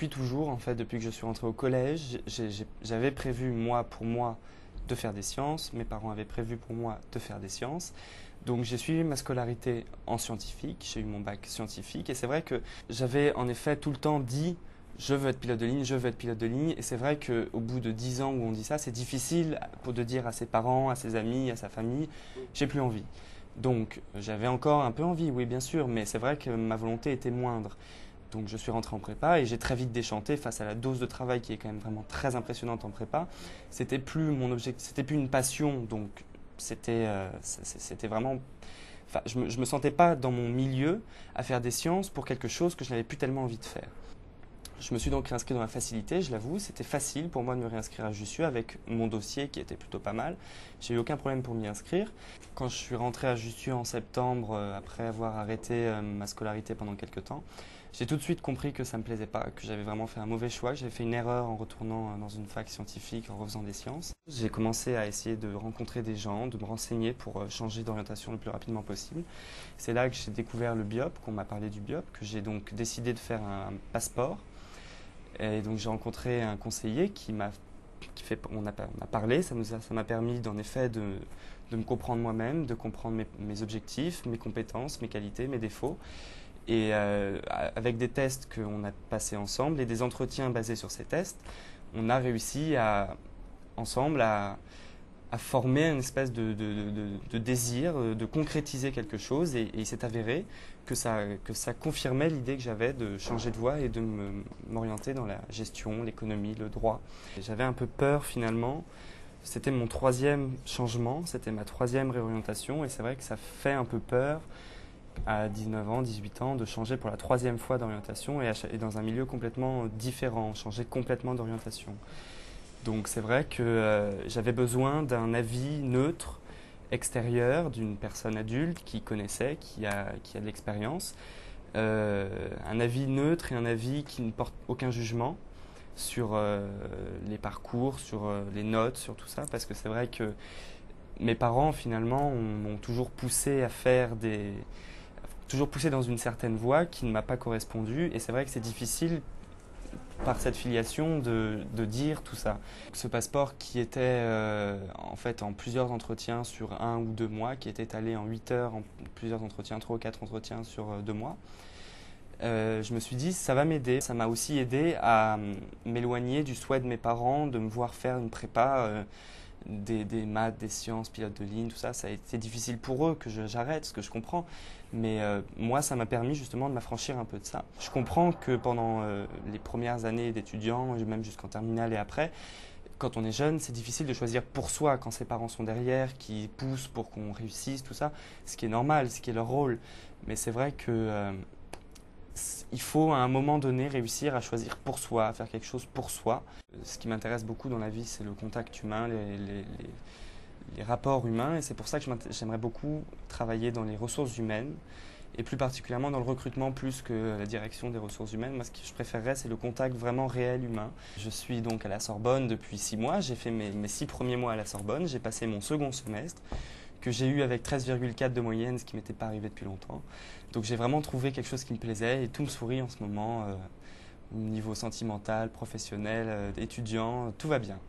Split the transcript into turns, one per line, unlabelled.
depuis toujours, en fait, depuis que je suis rentré au collège, j'avais prévu, pour moi, de faire des sciences. Mes parents avaient prévu pour moi de faire des sciences. Donc j'ai suivi ma scolarité en scientifique, j'ai eu mon bac scientifique et c'est vrai que j'avais en effet tout le temps dit je veux être pilote de ligne, je veux être pilote de ligne et c'est vrai qu'au bout de 10 ans où on dit ça, c'est difficile de dire à ses parents, à ses amis, à sa famille, j'ai plus envie. Donc j'avais encore un peu envie, oui bien sûr, mais c'est vrai que ma volonté était moindre. Donc je suis rentré en prépa et j'ai très vite déchanté face à la dose de travail qui est quand même vraiment très impressionnante en prépa. C'était plus mon objectif, c'était plus une passion, donc c'était vraiment. Enfin, je me sentais pas dans mon milieu à faire des sciences pour quelque chose que je n'avais plus tellement envie de faire. Je me suis donc réinscrit dans la facilité, je l'avoue. C'était facile pour moi de me réinscrire à Jussieu avec mon dossier qui était plutôt pas mal. J'ai eu aucun problème pour m'y inscrire. Quand je suis rentré à Jussieu en septembre, après avoir arrêté ma scolarité pendant quelques temps, j'ai tout de suite compris que ça ne me plaisait pas, que j'avais vraiment fait un mauvais choix, que j'avais fait une erreur en retournant dans une fac scientifique, en refaisant des sciences. J'ai commencé à essayer de rencontrer des gens, de me renseigner pour changer d'orientation le plus rapidement possible. C'est là que j'ai découvert le BIOP, qu'on m'a parlé du BIOP, que j'ai donc décidé de faire un passeport. Et donc j'ai rencontré un conseiller on a parlé, ça m'a permis en effet de me comprendre moi-même, de comprendre mes objectifs, mes compétences, mes qualités, mes défauts. Et avec des tests qu'on a passés ensemble et des entretiens basés sur ces tests, on a réussi ensemble à former une espèce de désir, de concrétiser quelque chose. Et il s'est avéré que ça confirmait l'idée que j'avais de changer de voie et de m'orienter dans la gestion, l'économie, le droit. J'avais un peu peur finalement. C'était mon troisième changement, c'était ma troisième réorientation et c'est vrai que ça fait un peu peur à 19 ans, 18 ans, de changer pour la troisième fois d'orientation et dans un milieu complètement différent, changer complètement d'orientation. Donc c'est vrai que j'avais besoin d'un avis neutre, extérieur, d'une personne adulte qui connaissait, qui a de l'expérience. Un avis neutre et un avis qui ne porte aucun jugement sur les parcours, sur les notes, sur tout ça, parce que c'est vrai que mes parents finalement m'ont toujours poussé toujours poussé dans une certaine voie qui ne m'a pas correspondu et c'est vrai que c'est difficile par cette filiation de dire tout ça. Ce passeport qui était en fait en plusieurs entretiens sur 1 ou 2 mois, qui était allé en 8 heures en plusieurs entretiens, 3 ou 4 entretiens sur 2 mois, je me suis dit ça va m'aider. Ça m'a aussi aidé à m'éloigner du souhait de mes parents de me voir faire une prépa des maths, des sciences, pilote de ligne, tout ça. Ça a été difficile pour eux que j'arrête, ce que je comprends. Mais moi, ça m'a permis justement de m'affranchir un peu de ça. Je comprends que pendant les premières années d'étudiant, même jusqu'en terminale et après, quand on est jeune, c'est difficile de choisir pour soi quand ses parents sont derrière, qui poussent pour qu'on réussisse, tout ça, ce qui est normal, ce qui est leur rôle. Mais c'est vrai que il faut à un moment donné réussir à choisir pour soi, à faire quelque chose pour soi. Ce qui m'intéresse beaucoup dans la vie, c'est le contact humain, les rapports humains, et c'est pour ça que j'aimerais beaucoup travailler dans les ressources humaines, et plus particulièrement dans le recrutement plus que la direction des ressources humaines. Moi, ce que je préférerais, c'est le contact vraiment réel humain. Je suis donc à la Sorbonne depuis 6 mois, j'ai fait mes 6 premiers mois à la Sorbonne, j'ai passé mon second semestre, que j'ai eu avec 13,4 de moyenne, ce qui ne m'était pas arrivé depuis longtemps. Donc j'ai vraiment trouvé quelque chose qui me plaisait, et tout me sourit en ce moment, au niveau sentimental, professionnel, étudiant, tout va bien.